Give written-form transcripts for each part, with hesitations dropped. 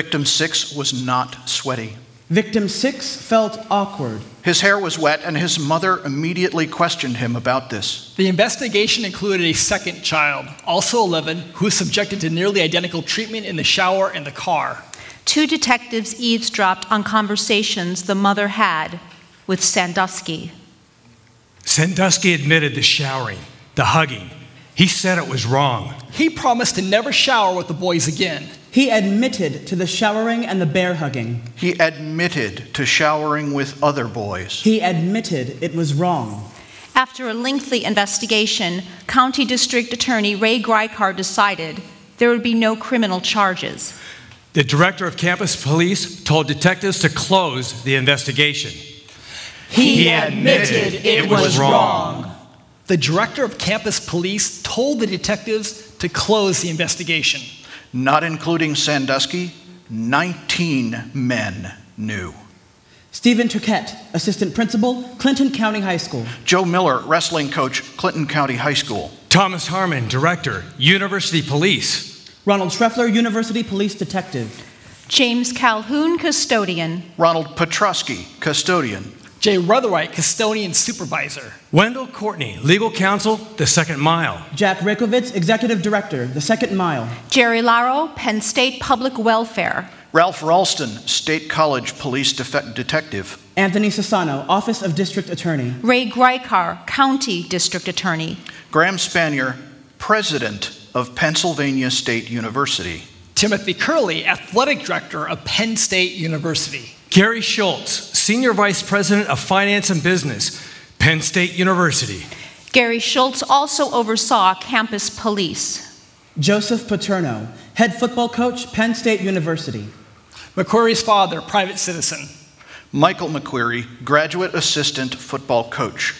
Victim 6 was not sweaty. Victim 6 felt awkward. His hair was wet, and his mother immediately questioned him about this. The investigation included a second child, also 11, who was subjected to nearly identical treatment in the shower and the car. 2 detectives eavesdropped on conversations the mother had with Sandusky. Sandusky admitted the showering, the hugging. He said it was wrong. He promised to never shower with the boys again. He admitted to the showering and the bear hugging. He admitted to showering with other boys. He admitted it was wrong. After a lengthy investigation, County District Attorney Ray Greicar decided there would be no criminal charges. The director of campus police told detectives to close the investigation. He admitted it was wrong. The director of campus police told the detectives to close the investigation. Not including Sandusky, 19 men knew. Stephen Turquette, assistant principal, Clinton County High School. Joe Miller, wrestling coach, Clinton County High School. Thomas Harmon, director, University Police. Ronald Schreffler, University Police Detective. James Calhoun, custodian. Ronald Petrosky, custodian. Jay Rutherwhite, custodian supervisor. Wendell Courtney, legal counsel, the Second Mile. Jack Rakovitz, executive director, the Second Mile. Jerry Laro, Penn State Public Welfare. Ralph Ralston, State College Police Detective. Anthony Sassano, Office of District Attorney. Ray Greicar, County District Attorney. Graham Spanier, President of Pennsylvania State University. Timothy Curley, athletic director of Penn State University. Gary Schultz, senior vice president of finance and business, Penn State University. Gary Schultz also oversaw campus police. Joseph Paterno, head football coach, Penn State University. McQuarrie's father, private citizen. Michael McQuarrie, graduate assistant football coach.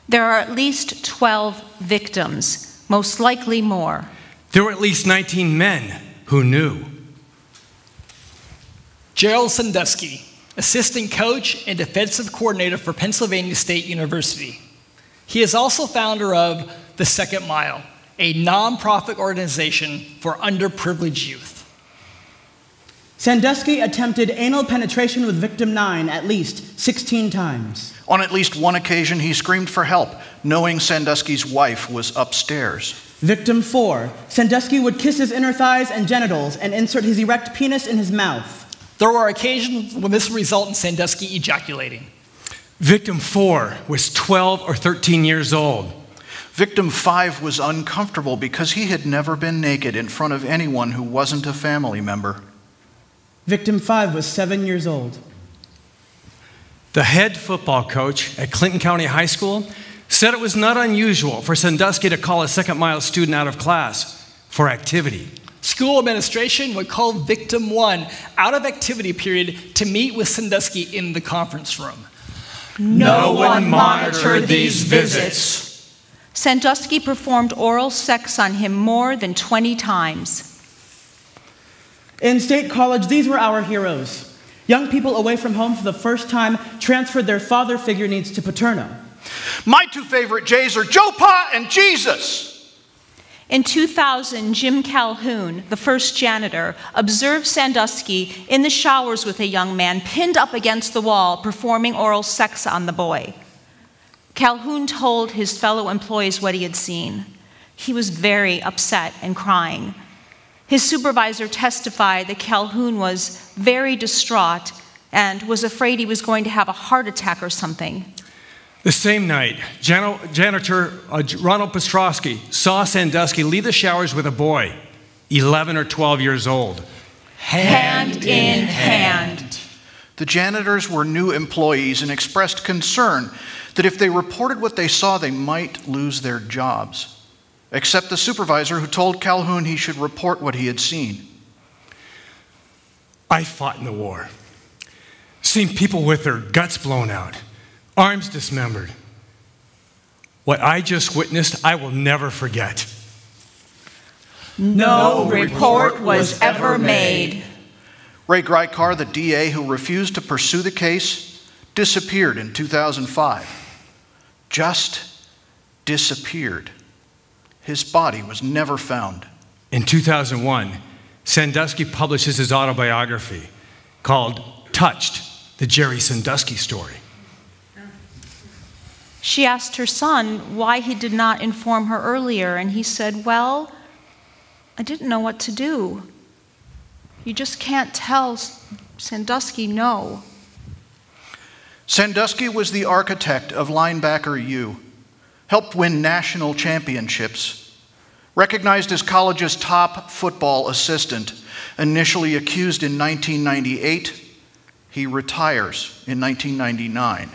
There are at least 12 victims, most likely more. There were at least 19 men who knew. Jerry Sandusky, assistant coach and defensive coordinator for Pennsylvania State University. He is also founder of The Second Mile, a nonprofit organization for underprivileged youth. Sandusky attempted anal penetration with victim 9 at least 16 times. On at least one occasion, he screamed for help, knowing Sandusky's wife was upstairs. Victim 4, Sandusky would kiss his inner thighs and genitals and insert his erect penis in his mouth. There were occasions when this would result in Sandusky ejaculating. Victim 4 was 12 or 13 years old. Victim 5 was uncomfortable because he had never been naked in front of anyone who wasn't a family member. Victim 5 was 7 years old. The head football coach at Clinton County High School said it was not unusual for Sandusky to call a Second Mile student out of class for activity. School administration would call victim 1 out of activity period to meet with Sandusky in the conference room. No one monitored these visits. Sandusky performed oral sex on him more than 20 times. In State College, these were our heroes. Young people away from home for the first time transferred their father figure needs to Paterno. My 2 favorite J's are Joe Pa and Jesus. In 2000, Jim Calhoun, the first janitor, observed Sandusky in the showers with a young man pinned up against the wall performing oral sex on the boy. Calhoun told his fellow employees what he had seen. He was very upset and crying. His supervisor testified that Calhoun was very distraught and was afraid he was going to have a heart attack or something. The same night, janitor Ronald Petrosky saw Sandusky leave the showers with a boy, 11 or 12 years old. Hand in hand. The janitors were new employees and expressed concern that if they reported what they saw, they might lose their jobs. Except the supervisor, who told Calhoun he should report what he had seen. I fought in the war, seen people with their guts blown out, arms dismembered. What I just witnessed, I will never forget. No report was ever made. Ray Greicar, the DA who refused to pursue the case, disappeared in 2005. Just disappeared. His body was never found. In 2001, Sandusky publishes his autobiography called Touched, the Jerry Sandusky story. She asked her son why he did not inform her earlier, and he said, "Well, I didn't know what to do. You just can't tell Sandusky no." Sandusky was the architect of Linebacker U, helped win national championships, recognized as college's top football assistant, initially accused in 1998, he retires in 1999.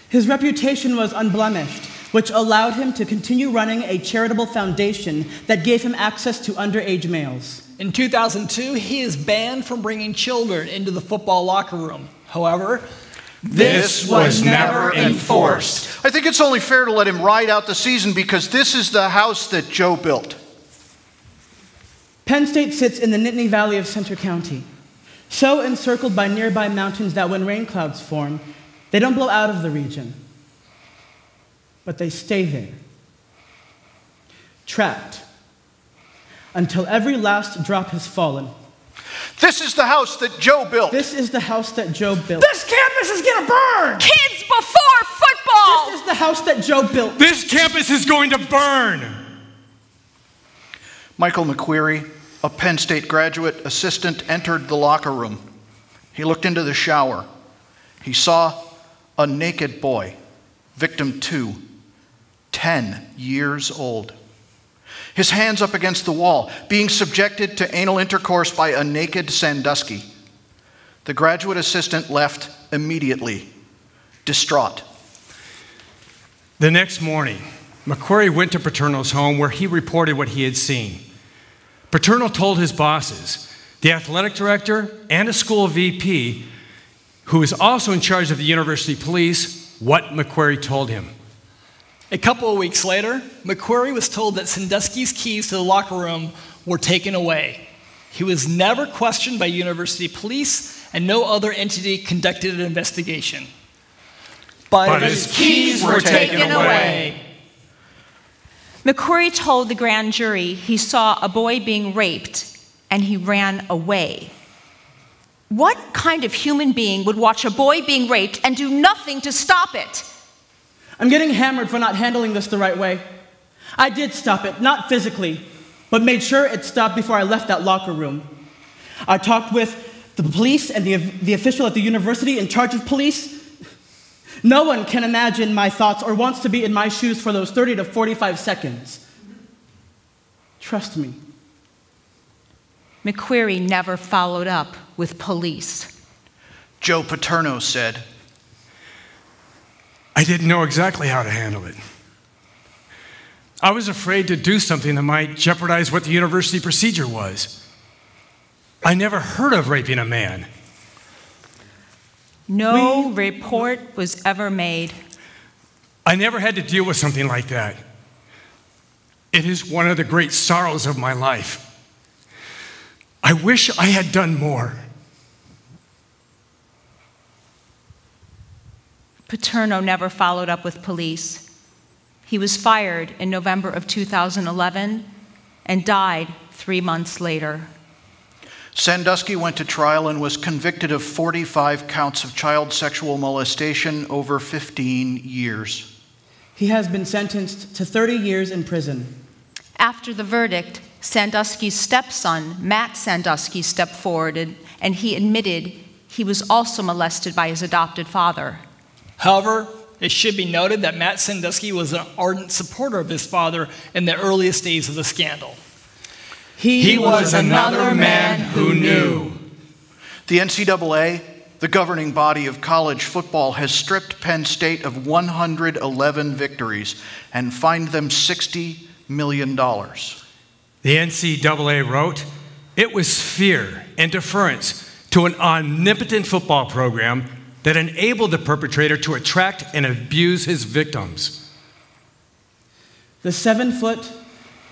His reputation was unblemished, which allowed him to continue running a charitable foundation that gave him access to underage males. In 2002, he is banned from bringing children into the football locker room. However, this was never enforced. I think it's only fair to let him ride out the season because this is the house that Joe built. Penn State sits in the Nittany Valley of Centre County, so encircled by nearby mountains that when rain clouds form, they don't blow out of the region, but they stay there, trapped, until every last drop has fallen. This is the house that Joe built. This is the house that Joe built. This campus is gonna burn! Kids before football! This is the house that Joe built. This campus is going to burn! Michael McQueary, a Penn State graduate assistant, entered the locker room. He looked into the shower. He saw a naked boy, victim 2, 10 years old. His hands up against the wall, being subjected to anal intercourse by a naked Sandusky. The graduate assistant left immediately, distraught. The next morning, McQuarrie went to Paterno's home where he reported what he had seen. Paterno told his bosses, the athletic director and a school VP, who was also in charge of the university police, what McQuarrie told him. A couple of weeks later, McQuarrie was told that Sandusky's keys to the locker room were taken away. He was never questioned by university police, and no other entity conducted an investigation. But his keys were taken away. McQuarrie told the grand jury he saw a boy being raped, and he ran away. What kind of human being would watch a boy being raped and do nothing to stop it? I'm getting hammered for not handling this the right way. I did stop it, not physically, but made sure it stopped before I left that locker room. I talked with the police and the official at the university in charge of police. No one can imagine my thoughts or wants to be in my shoes for those 30 to 45 seconds. Trust me. McQuarrie never followed up with police. Joe Paterno said, I didn't know exactly how to handle it. I was afraid to do something that might jeopardize what the university procedure was. I never heard of raping a man. No report was ever made. I never had to deal with something like that. It is one of the great sorrows of my life. I wish I had done more. Paterno never followed up with police. He was fired in November of 2011 and died 3 months later. Sandusky went to trial and was convicted of 45 counts of child sexual molestation over 15 years. He has been sentenced to 30 years in prison. After the verdict, Sandusky's stepson, Matt Sandusky, stepped forward and he admitted he was also molested by his adopted father. However, it should be noted that Matt Sandusky was an ardent supporter of his father in the earliest days of the scandal. He was another man who knew. The NCAA, the governing body of college football, has stripped Penn State of 111 victories and fined them $60 million. The NCAA wrote, it was fear and deference to an omnipotent football program that enabled the perpetrator to attract and abuse his victims. The 7-foot,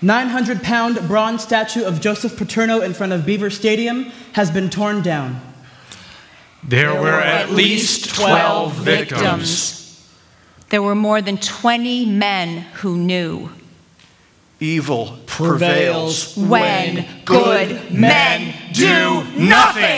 900-pound bronze statue of Joseph Paterno in front of Beaver Stadium has been torn down. There were at least 12 victims. There were more than 20 men who knew. Evil prevails when good men do nothing.